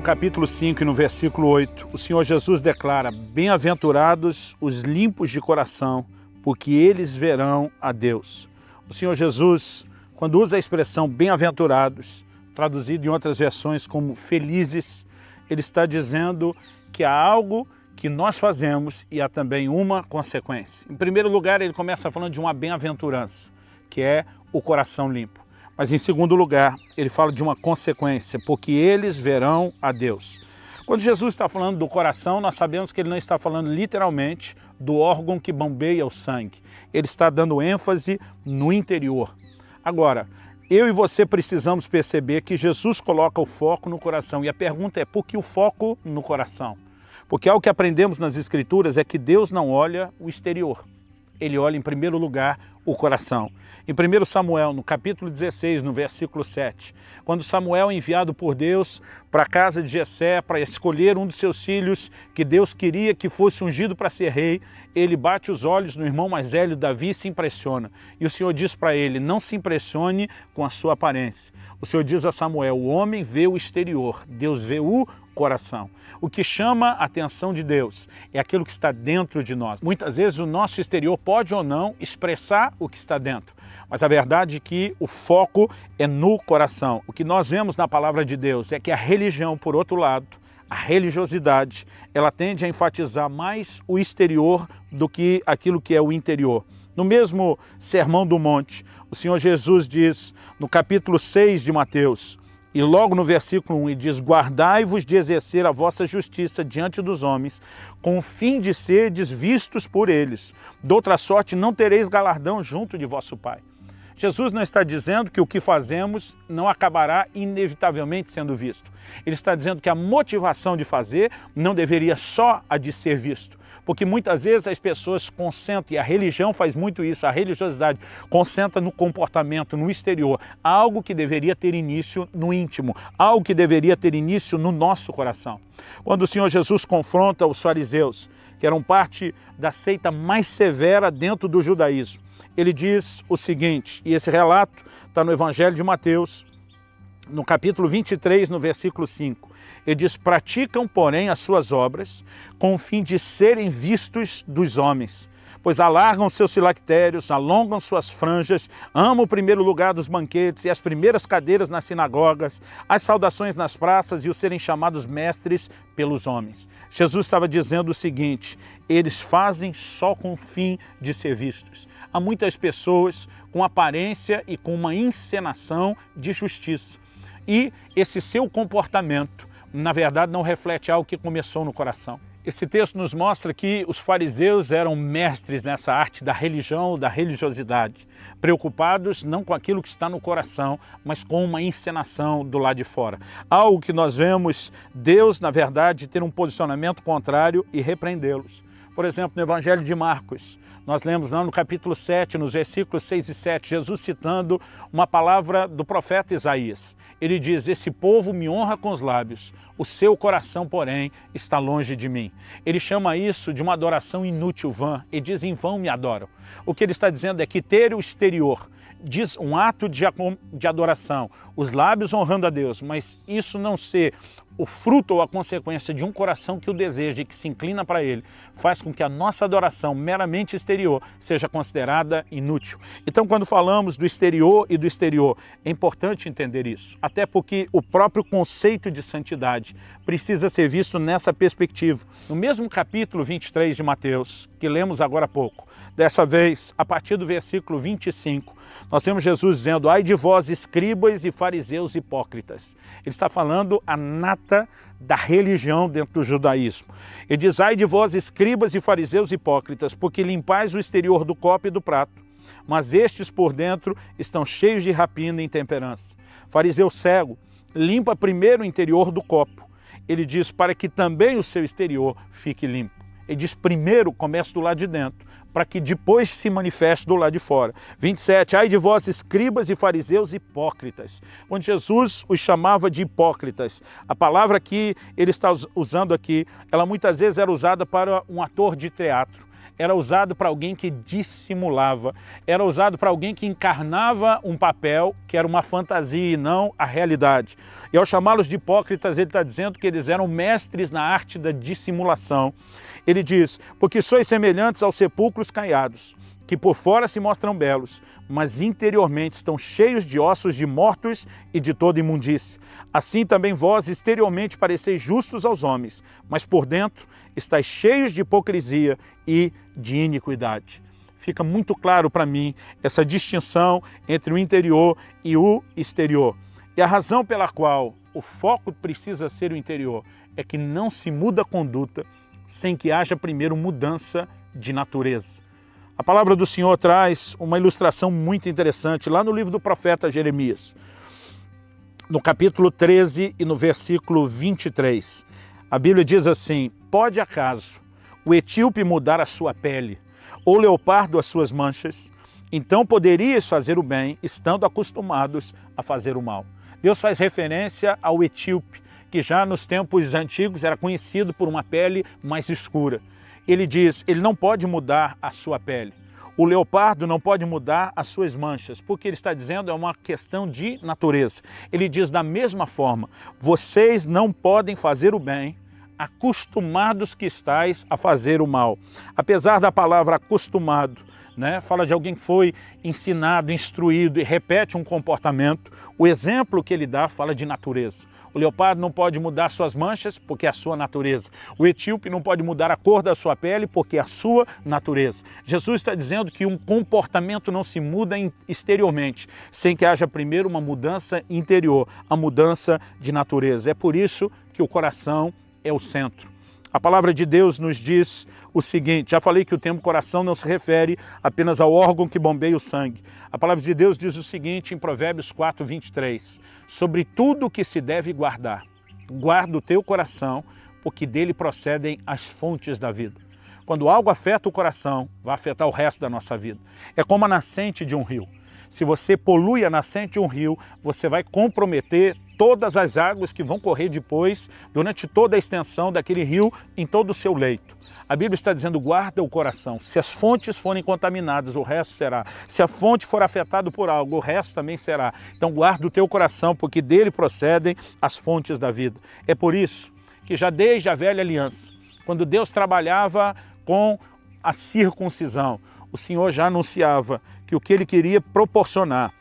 capítulo 5 e no versículo 8, o Senhor Jesus declara: bem-aventurados os limpos de coração, porque eles verão a Deus. O Senhor Jesus, quando usa a expressão bem-aventurados, traduzido em outras versões como felizes, ele está dizendo que há algo que nós fazemos e há também uma consequência. Em primeiro lugar, ele começa falando de uma bem-aventurança, que é o coração limpo. Mas em segundo lugar, ele fala de uma consequência, porque eles verão a Deus. Quando Jesus está falando do coração, nós sabemos que ele não está falando literalmente do órgão que bombeia o sangue. Ele está dando ênfase no interior. Agora, eu e você precisamos perceber que Jesus coloca o foco no coração. E a pergunta é: por que o foco no coração? Porque algo que aprendemos nas Escrituras é que Deus não olha o exterior. Ele olha em primeiro lugar o coração. Em 1 Samuel, no capítulo 16, no versículo 7, quando Samuel é enviado por Deus para a casa de Jessé para escolher um dos seus filhos que Deus queria que fosse ungido para ser rei, ele bate os olhos no irmão mais velho, Davi, e se impressiona. E o Senhor diz para ele: não se impressione com a sua aparência. O Senhor diz a Samuel: o homem vê o exterior, Deus vê o coração. O que chama a atenção de Deus é aquilo que está dentro de nós. Muitas vezes o nosso exterior pode ou não expressar o que está dentro, mas a verdade é que o foco é no coração. O que nós vemos na palavra de Deus é que a religião, por outro lado, a religiosidade, ela tende a enfatizar mais o exterior do que aquilo que é o interior. No mesmo Sermão do Monte, o Senhor Jesus diz, no capítulo 6 de Mateus, e logo no versículo 1, ele diz: guardai-vos de exercer a vossa justiça diante dos homens, com o fim de serdes vistos por eles. De outra sorte não tereis galardão junto de vosso Pai. Jesus não está dizendo que o que fazemos não acabará inevitavelmente sendo visto. Ele está dizendo que a motivação de fazer não deveria só a de ser visto. Porque muitas vezes as pessoas concentram, e a religião faz muito isso, a religiosidade concentra no comportamento, no exterior, algo que deveria ter início no íntimo, algo que deveria ter início no nosso coração. Quando o Senhor Jesus confronta os fariseus, que eram parte da seita mais severa dentro do judaísmo, ele diz o seguinte, e esse relato está no Evangelho de Mateus, no capítulo 23, no versículo 5. Ele diz: praticam, porém, as suas obras com o fim de serem vistos dos homens, pois alargam seus filactérios, alongam suas franjas, amam o primeiro lugar dos banquetes e as primeiras cadeiras nas sinagogas, as saudações nas praças e os serem chamados mestres pelos homens. Jesus estava dizendo o seguinte: eles fazem só com o fim de ser vistos. Há muitas pessoas com aparência e com uma encenação de justiça. E esse seu comportamento, na verdade, não reflete algo que começou no coração. Esse texto nos mostra que os fariseus eram mestres nessa arte da religião, da religiosidade, preocupados não com aquilo que está no coração, mas com uma encenação do lado de fora. Algo que nós vemos Deus, na verdade, ter um posicionamento contrário e repreendê-los. Por exemplo, no Evangelho de Marcos, nós lemos lá no capítulo 7, nos versículos 6 e 7, Jesus citando uma palavra do profeta Isaías. Ele diz: esse povo me honra com os lábios, o seu coração, porém, está longe de mim. Ele chama isso de uma adoração inútil, vã, e diz: em vão me adoram. O que ele está dizendo é que ter o exterior diz um ato de adoração, os lábios honrando a Deus, mas isso não ser o fruto ou a consequência de um coração que o deseja e que se inclina para ele, faz com que a nossa adoração meramente exterior seja considerada inútil. Então, quando falamos do exterior e do exterior, é importante entender isso, até porque o próprio conceito de santidade precisa ser visto nessa perspectiva. No mesmo capítulo 23 de Mateus, que lemos agora há pouco, dessa vez, a partir do versículo 25, nós temos Jesus dizendo: ai de vós, escribas e fariseus hipócritas. Ele está falando a nata da religião dentro do judaísmo. Ele diz: ai de vós, escribas e fariseus hipócritas, porque limpais o exterior do copo e do prato, mas estes por dentro estão cheios de rapina e intemperança. Fariseu cego, limpa primeiro o interior do copo. Ele diz: para que também o seu exterior fique limpo. Ele diz: primeiro comece do lado de dentro, para que depois se manifeste do lado de fora. 27, ai de vós, escribas e fariseus hipócritas. Quando Jesus os chamava de hipócritas, a palavra que ele está usando aqui, ela muitas vezes era usada para um ator de teatro. era usado para alguém que dissimulava, era usado para alguém que encarnava um papel que era uma fantasia e não a realidade. E ao chamá-los de hipócritas, ele está dizendo que eles eram mestres na arte da dissimulação. Ele diz, porque sois semelhantes aos sepulcros caiados, que por fora se mostram belos, mas interiormente estão cheios de ossos de mortos e de toda imundície. Assim também vós exteriormente pareceis justos aos homens, mas por dentro estáis cheios de hipocrisia e de iniquidade. Fica muito claro para mim essa distinção entre o interior e o exterior. E a razão pela qual o foco precisa ser o interior é que não se muda a conduta sem que haja primeiro mudança de natureza. A palavra do Senhor traz uma ilustração muito interessante lá no livro do profeta Jeremias, no capítulo 13 e no versículo 23. A Bíblia diz assim, pode acaso o etíope mudar a sua pele, ou o leopardo as suas manchas? Então poderias fazer o bem, estando acostumados a fazer o mal. Deus faz referência ao etíope, que já nos tempos antigos era conhecido por uma pele mais escura. Ele diz, ele não pode mudar a sua pele. O leopardo não pode mudar as suas manchas, porque ele está dizendo é uma questão de natureza. Ele diz da mesma forma, vocês não podem fazer o bem, acostumados que estáis a fazer o mal. Apesar da palavra acostumado, fala de alguém que foi ensinado, instruído e repete um comportamento, o exemplo que ele dá fala de natureza. O leopardo não pode mudar suas manchas porque é a sua natureza. O etíope não pode mudar a cor da sua pele porque é a sua natureza. Jesus está dizendo que um comportamento não se muda exteriormente, sem que haja primeiro uma mudança interior, a mudança de natureza. É por isso que o coração é o centro. A palavra de Deus nos diz o seguinte, já falei que o termo coração não se refere apenas ao órgão que bombeia o sangue. A palavra de Deus diz o seguinte em Provérbios 4, 23, sobre tudo que se deve guardar, guarda o teu coração, porque dele procedem as fontes da vida. Quando algo afeta o coração, vai afetar o resto da nossa vida. É como a nascente de um rio. Se você polui a nascente de um rio, você vai comprometer todas as águas que vão correr depois, durante toda a extensão daquele rio, em todo o seu leito. A Bíblia está dizendo, guarda o coração. Se as fontes forem contaminadas, o resto será. Se a fonte for afetada por algo, o resto também será. Então guarda o teu coração, porque dele procedem as fontes da vida. É por isso que já desde a velha aliança, quando Deus trabalhava com a circuncisão, o Senhor já anunciava que o que ele queria proporcionar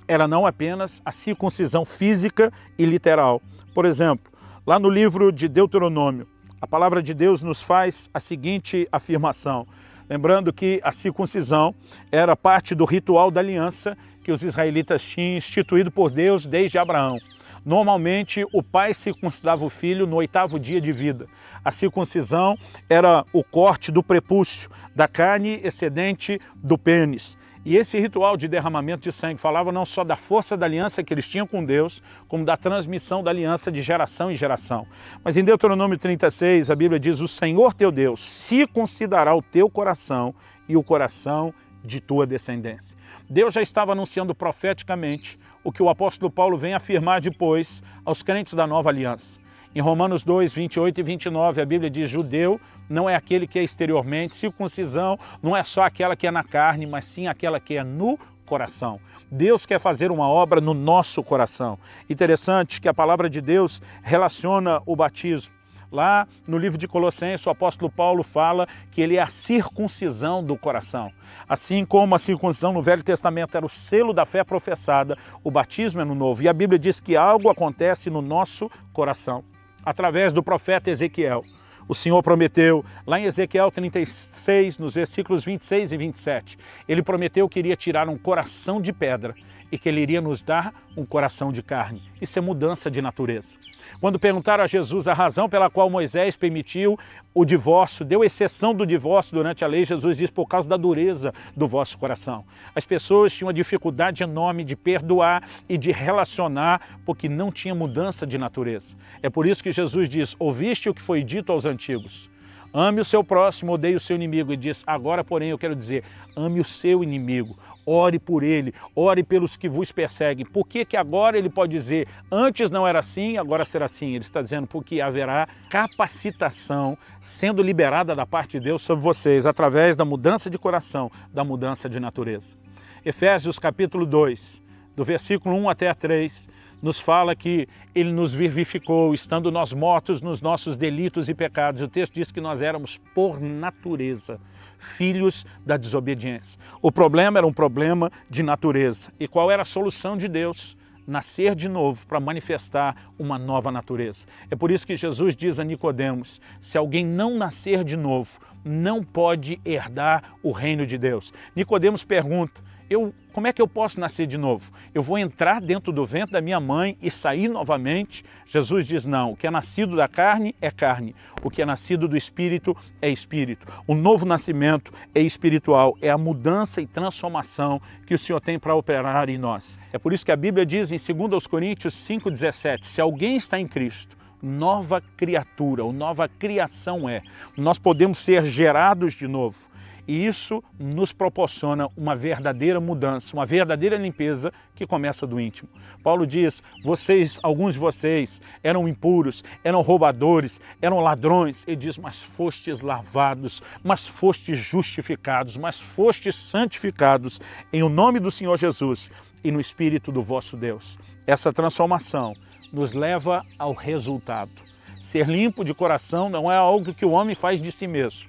era não apenas a circuncisão física e literal. Por exemplo, lá no livro de Deuteronômio, a palavra de Deus nos faz a seguinte afirmação, lembrando que a circuncisão era parte do ritual da aliança que os israelitas tinham instituído por Deus desde Abraão. Normalmente, o pai circuncidava o filho no 8º dia de vida. A circuncisão era o corte do prepúcio, da carne excedente do pênis. E esse ritual de derramamento de sangue falava não só da força da aliança que eles tinham com Deus, como da transmissão da aliança de geração em geração. Mas em Deuteronômio 36, a Bíblia diz, o Senhor teu Deus circuncidará o teu coração e o coração de tua descendência. Deus já estava anunciando profeticamente o que o apóstolo Paulo vem afirmar depois aos crentes da nova aliança. Em Romanos 2, 28 e 29, a Bíblia diz, judeu não é aquele que é exteriormente, circuncisão não é só aquela que é na carne, mas sim aquela que é no coração. Deus quer fazer uma obra no nosso coração. Interessante que a palavra de Deus relaciona o batismo. Lá no livro de Colossenses, o apóstolo Paulo fala que ele é a circuncisão do coração. Assim como a circuncisão no Velho Testamento era o selo da fé professada, o batismo é no Novo. E a Bíblia diz que algo acontece no nosso coração, através do profeta Ezequiel. O Senhor prometeu, lá em Ezequiel 36, nos versículos 26 e 27, ele prometeu que iria tirar um coração de pedra e que ele iria nos dar um coração de carne. Isso é mudança de natureza. Quando perguntaram a Jesus a razão pela qual Moisés permitiu o divórcio, deu exceção do divórcio durante a lei, Jesus diz, por causa da dureza do vosso coração. As pessoas tinham uma dificuldade enorme de perdoar e de relacionar, porque não tinha mudança de natureza. É por isso que Jesus diz, ouviste o que foi dito aos antigos, Ame o seu próximo, odeie o seu inimigo. E diz, agora, porém, eu quero dizer, ame o seu inimigo. Ore por ele, ore pelos que vos perseguem. Por que que agora ele pode dizer, antes não era assim, agora será assim? Ele está dizendo porque haverá capacitação sendo liberada da parte de Deus sobre vocês, através da mudança de coração, da mudança de natureza. Efésios capítulo 2, do versículo 1 até 3, nos fala que ele nos vivificou, estando nós mortos nos nossos delitos e pecados. O texto diz que nós éramos, por natureza, filhos da desobediência. O problema era um problema de natureza. E qual era a solução de Deus? Nascer de novo para manifestar uma nova natureza. É por isso que Jesus diz a Nicodemos, se alguém não nascer de novo, não pode herdar o reino de Deus. Nicodemos pergunta, como é que eu posso nascer de novo? Eu vou entrar dentro do ventre da minha mãe e sair novamente? Jesus diz não, o que é nascido da carne é carne, o que é nascido do Espírito é Espírito. O novo nascimento é espiritual, é a mudança e transformação que o Senhor tem para operar em nós. É por isso que a Bíblia diz em 2 Coríntios 5,17, se alguém está em Cristo, nova criatura, ou nova criação é. Nós podemos ser gerados de novo. E isso nos proporciona uma verdadeira mudança, uma verdadeira limpeza que começa do íntimo. Paulo diz, alguns de vocês eram impuros, eram roubadores, eram ladrões. Ele diz, mas fostes lavados, mas fostes justificados, mas fostes santificados em o nome do Senhor Jesus e no Espírito do vosso Deus. Essa transformação nos leva ao resultado. Ser limpo de coração não é algo que o homem faz de si mesmo.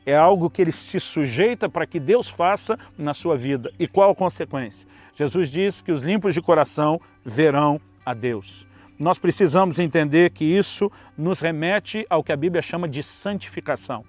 É algo que ele se sujeita para que Deus faça na sua vida. E qual a consequência? Jesus diz que os limpos de coração verão a Deus. Nós precisamos entender que isso nos remete ao que a Bíblia chama de santificação.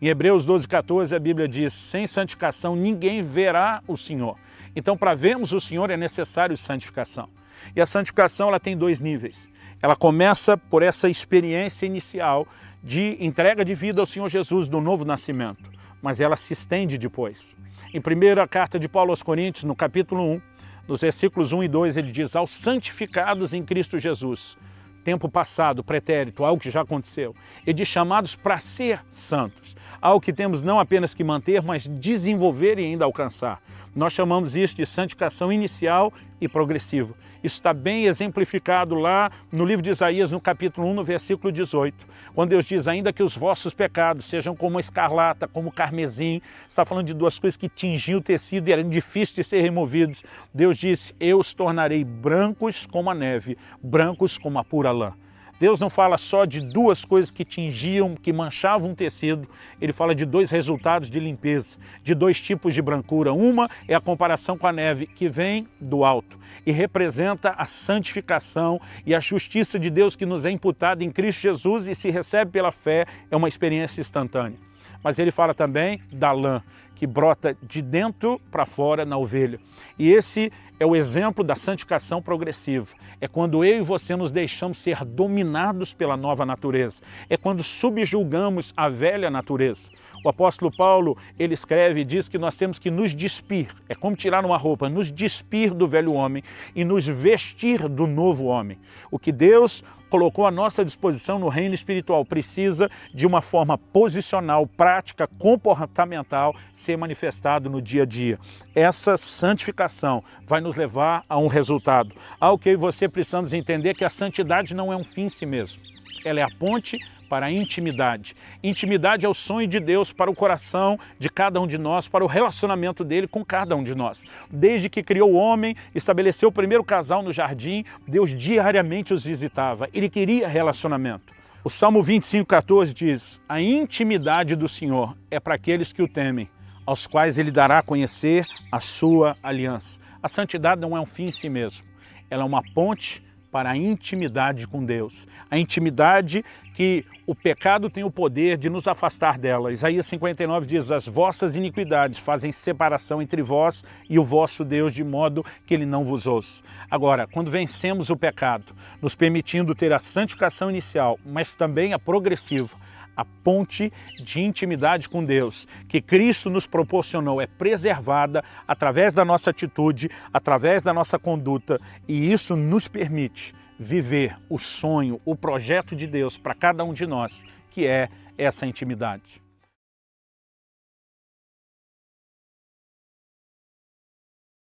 Em Hebreus 12,14 a Bíblia diz, sem santificação ninguém verá o Senhor. Então, para vermos o Senhor é necessário santificação. E a santificação ela tem dois níveis. Ela começa por essa experiência inicial de entrega de vida ao Senhor Jesus, do novo nascimento, mas ela se estende depois. Em primeira carta de Paulo aos Coríntios, no capítulo 1, nos versículos 1 e 2, ele diz, aos santificados em Cristo Jesus, tempo passado, pretérito, algo que já aconteceu, e de chamados para ser santos, algo que temos não apenas que manter, mas desenvolver e ainda alcançar. Nós chamamos isso de santificação inicial e progressiva. Isso está bem exemplificado lá no livro de Isaías, no capítulo 1, no versículo 18, quando Deus diz, ainda que os vossos pecados sejam como a escarlata, como o carmesim, está falando de duas coisas que tingiam o tecido e eram difíceis de ser removidos. Deus disse, eu os tornarei brancos como a neve, brancos como a pura lã. Deus não fala só de duas coisas que tingiam, que manchavam o tecido, ele fala de dois resultados de limpeza, de dois tipos de brancura. Uma é a comparação com a neve, que vem do alto e representa a santificação e a justiça de Deus que nos é imputada em Cristo Jesus e se recebe pela fé, é uma experiência instantânea. Mas ele fala também da lã, que brota de dentro para fora na ovelha. E esse é o exemplo da santificação progressiva. É quando eu e você nos deixamos ser dominados pela nova natureza. É quando subjulgamos a velha natureza. O apóstolo Paulo, ele escreve e diz que nós temos que nos despir. É como tirar uma roupa, nos despir do velho homem e nos vestir do novo homem. O que Deus colocou à nossa disposição no reino espiritual precisa de uma forma posicional, prática, comportamental ser manifestado no dia a dia. Essa santificação vai nos levar a um resultado. Algo que eu e você precisamos entender que a santidade não é um fim em si mesmo. Ela é a ponte para a intimidade. Intimidade é o sonho de Deus para o coração de cada um de nós, para o relacionamento dele com cada um de nós. Desde que criou o homem, estabeleceu o primeiro casal no jardim, Deus diariamente os visitava. Ele queria relacionamento. O Salmo 25,14 diz, a intimidade do Senhor é para aqueles que o temem, aos quais ele dará a conhecer a sua aliança. A santidade não é um fim em si mesmo. Ela é uma ponte para a intimidade com Deus. A intimidade que o pecado tem o poder de nos afastar dela. Isaías 59 diz, as vossas iniquidades fazem separação entre vós e o vosso Deus, de modo que ele não vos ouça. Agora, quando vencemos o pecado, nos permitindo ter a santificação inicial, mas também a progressiva, a ponte de intimidade com Deus, que Cristo nos proporcionou, é preservada através da nossa atitude, através da nossa conduta, e isso nos permite viver o sonho, o projeto de Deus para cada um de nós, que é essa intimidade.